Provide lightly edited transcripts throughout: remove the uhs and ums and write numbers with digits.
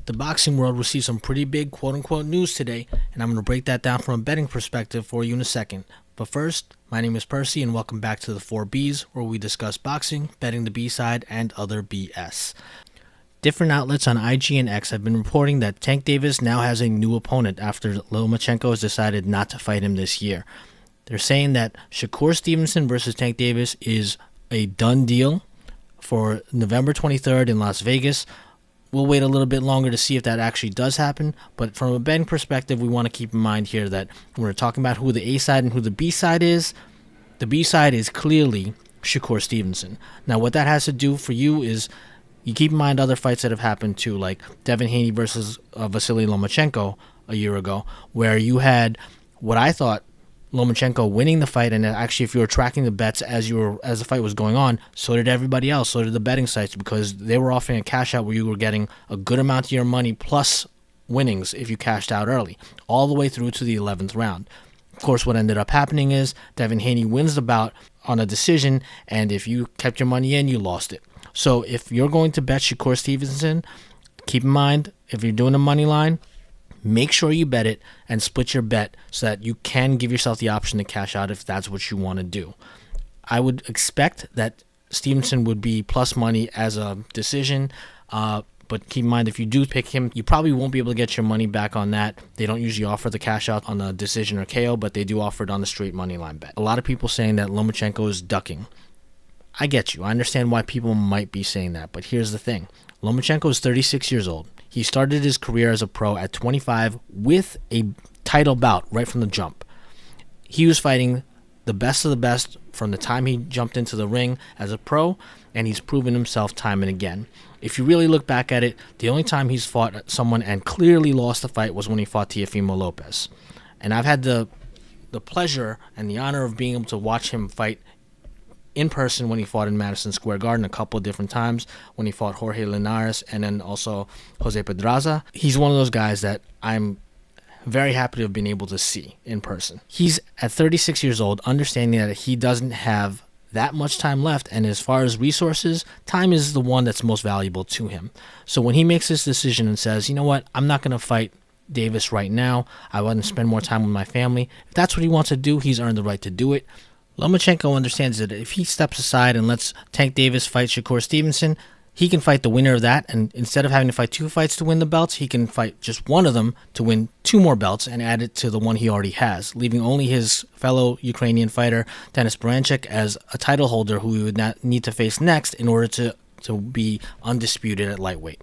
The boxing world received some pretty big quote-unquote news today, and I'm going to break that down from a betting perspective for you in a second. But first, my name is Percy, and welcome back to the 4Bs, where we discuss boxing, betting the B-side, and other BS. Different outlets on IG and X have been reporting that Tank Davis now has a new opponent after Lomachenko has decided not to fight him this year. They're saying that Shakur Stevenson versus Tank Davis is a done deal for November 23rd in Las Vegas. We'll wait a little bit longer to see if that actually does happen, but from a betting perspective, we want to keep in mind here that when we're talking about who the A side and who the B side is, the B side is clearly Shakur Stevenson. Now, what that has to do for you is you keep in mind other fights that have happened too, like Devin Haney versus Vasily Lomachenko a year ago, where you had what I thought Lomachenko winning the fight, and actually if you were tracking the bets as the fight was going on, so did everybody else, so did the betting sites, because they were offering a cash out where you were getting a good amount of your money plus winnings if you cashed out early, all the way through to the 11th round. Of course, what ended up happening is Devin Haney wins the bout on a decision, and if you kept your money in, you lost it. So if you're going to bet Shakur Stevenson, keep in mind, if you're doing a money line, make sure you bet it and split your bet so that you can give yourself the option to cash out if that's what you want to do. I would expect that Stevenson would be plus money as a decision, but keep in mind, if you do pick him, you probably won't be able to get your money back on that. They don't usually offer the cash out on a decision or KO, but they do offer it on the straight money line bet. A lot of people saying that Lomachenko is ducking. I get you. I understand why people might be saying that, but here's the thing. Lomachenko is 36 years old. He started his career as a pro at 25 with a title bout right from the jump. He was fighting the best of the best from the time he jumped into the ring as a pro, and he's proven himself time and again. If you really look back at it, the only time he's fought someone and clearly lost the fight was when he fought Teofimo Lopez. And I've had the pleasure and the honor of being able to watch him fight in person when he fought in Madison Square Garden a couple of different times, when he fought Jorge Linares and then also Jose Pedraza. He's one of those guys that I'm very happy to have been able to see in person. He's at 36 years old, understanding that he doesn't have that much time left, and as far as resources, time is the one that's most valuable to him. So when he makes this decision and says, you know what, I'm not going to fight Davis right now, I want to spend more time with my family, if that's what he wants to do, he's earned the right to do it. Lomachenko understands that if he steps aside and lets Tank Davis fight Shakur Stevenson, he can fight the winner of that, and instead of having to fight two fights to win the belts, he can fight just one of them to win two more belts and add it to the one he already has, leaving only his fellow Ukrainian fighter, Denis Baranchyk, as a title holder who he would not need to face next in order to be undisputed at lightweight.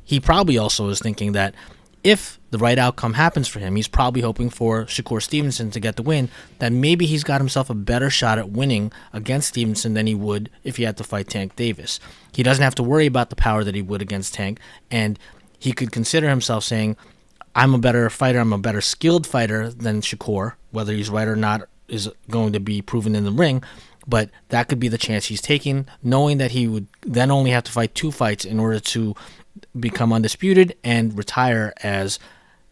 He probably also is thinking that if the right outcome happens for him, he's probably hoping for Shakur Stevenson to get the win, that maybe he's got himself a better shot at winning against Stevenson than he would if he had to fight Tank Davis. He doesn't have to worry about the power that he would against Tank, and he could consider himself saying, I'm a better fighter, I'm a better skilled fighter than Shakur. Whether he's right or not is going to be proven in the ring, but that could be the chance he's taking, knowing that he would then only have to fight two fights in order to become undisputed and retire as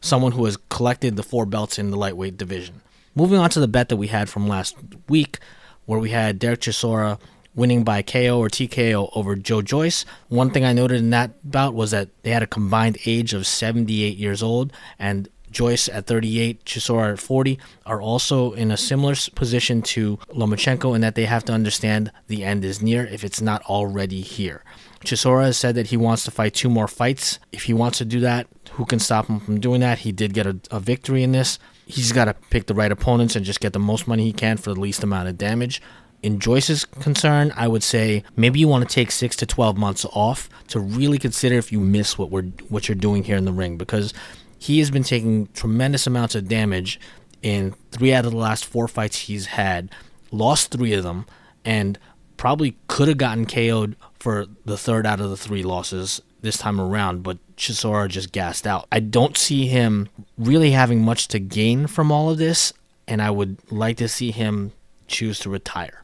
someone who has collected the 4 belts in the lightweight division. Moving on to the bet that we had from last week, where we had Derek Chisora winning by KO or TKO over Joyce. One thing I noted in that bout was that they had a combined age of 78 years old, and Joyce at 38, Chisora at 40 are also in a similar position to Lomachenko in that they have to understand the end is near if it's not already here. Chisora has said that he wants to fight 2 more fights. If he wants to do that, who can stop him from doing that? He did get a victory in this. He's got to pick the right opponents and just get the most money he can for the least amount of damage. In Joyce's concern, I would say maybe you want to take 6 to 12 months off to really consider if you miss what you're doing here in the ring, because he has been taking tremendous amounts of damage in 3 out of the last 4 fights he's had, lost 3 of them, and probably could have gotten KO'd for the 3rd out of the 3 losses this time around, but Chisora just gassed out. I don't see him really having much to gain from all of this, and I would like to see him choose to retire.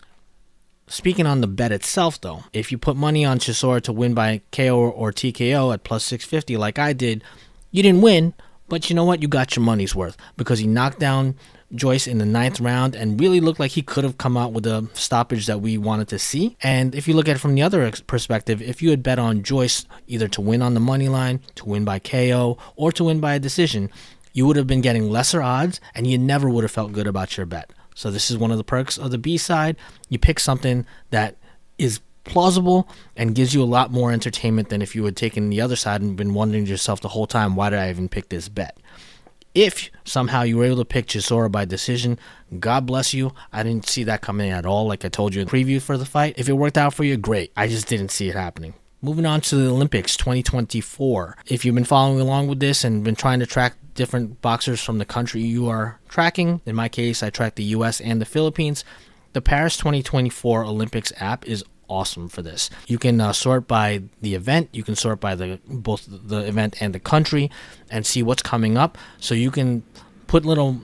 Speaking on the bet itself, though, if you put money on Chisora to win by KO or TKO at plus 650 like I did, you didn't win, but you know what? You got your money's worth because he knocked down Joyce in the 9th round and really looked like he could have come out with a stoppage that we wanted to see. And if you look at it from the other perspective, if you had bet on Joyce either to win on the money line, to win by KO, or to win by a decision, you would have been getting lesser odds and you never would have felt good about your bet. So this is one of the perks of the B side. You pick something that is plausible and gives you a lot more entertainment than if you had taken the other side and been wondering to yourself the whole time, why did I even pick this bet? If somehow you were able to pick Chisora by decision, God bless you. I didn't see that coming at all, like I told you in the preview for the fight. If it worked out for you, great. I just didn't see it happening. Moving on to the Olympics 2024. If you've been following along with this and been trying to track different boxers from the country you are tracking, in my case, I track the US and the Philippines. The Paris 2024 Olympics app is awesome for this. You can sort by the event, you can sort by both the event and the country and see what's coming up, so you can put little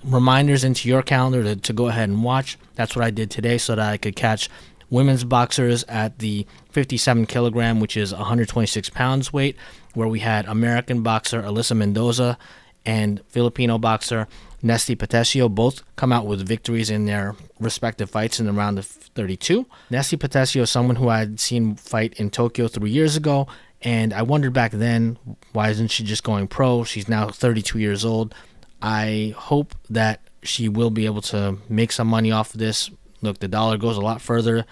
reminders into your calendar to go ahead and watch. That's what I did today so that I could catch women's boxers at the 57 kilogram, which is 126 pounds weight, where we had American boxer Alyssa Mendoza and Filipino boxer Nesthy Petecio both come out with victories in their respective fights in the round of 32. Nesthy Petecio is someone who I had seen fight in Tokyo 3 years ago, and I wondered back then, why isn't she just going pro? She's now 32 years old. I hope that she will be able to make some money off of this. Look, the dollar goes a lot further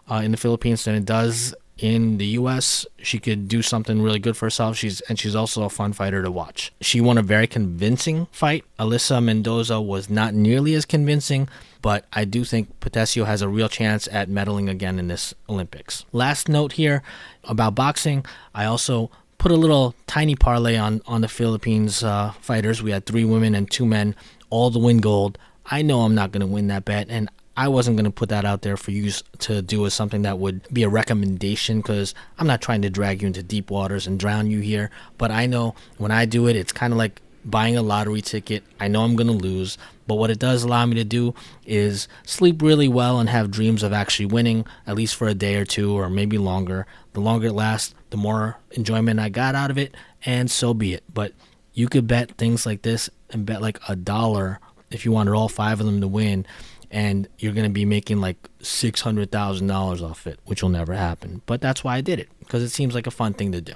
in the Philippines than it does in the U.S. She could do something really good for herself. She's also a fun fighter to watch. She won a very convincing fight. Alyssa Mendoza was not nearly as convincing, but I do think Petecio has a real chance at medaling again in this Olympics. Last note here about boxing, I also put a little tiny parlay on the Philippines fighters. We had 3 women and 2 men, all to win gold. I know I'm not going to win that bet, and I wasn't going to put that out there for you to do as something that would be a recommendation, because I'm not trying to drag you into deep waters and drown you here. But I know when I do it, it's kind of like buying a lottery ticket. I know I'm going to lose, but what it does allow me to do is sleep really well and have dreams of actually winning, at least for a day or two or maybe longer. The longer it lasts, the more enjoyment I got out of it, and so be it. But you could bet things like this and bet like $1 if you wanted all 5 of them to win, and you're going to be making like $600,000 off it, which will never happen. But that's why I did it, because it seems like a fun thing to do.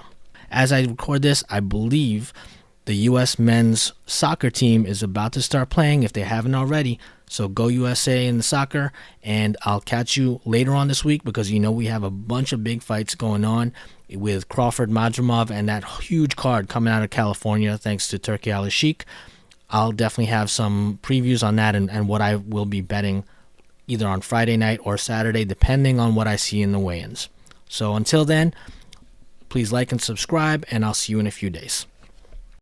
As I record this, I believe the U.S. men's soccer team is about to start playing, if they haven't already. So go USA in the soccer, and I'll catch you later on this week, because you know we have a bunch of big fights going on with Crawford Madrimov and that huge card coming out of California thanks to Turki Al-Sheikh. I'll definitely have some previews on that and what I will be betting either on Friday night or Saturday, depending on what I see in the weigh-ins. So until then, please like and subscribe, and I'll see you in a few days.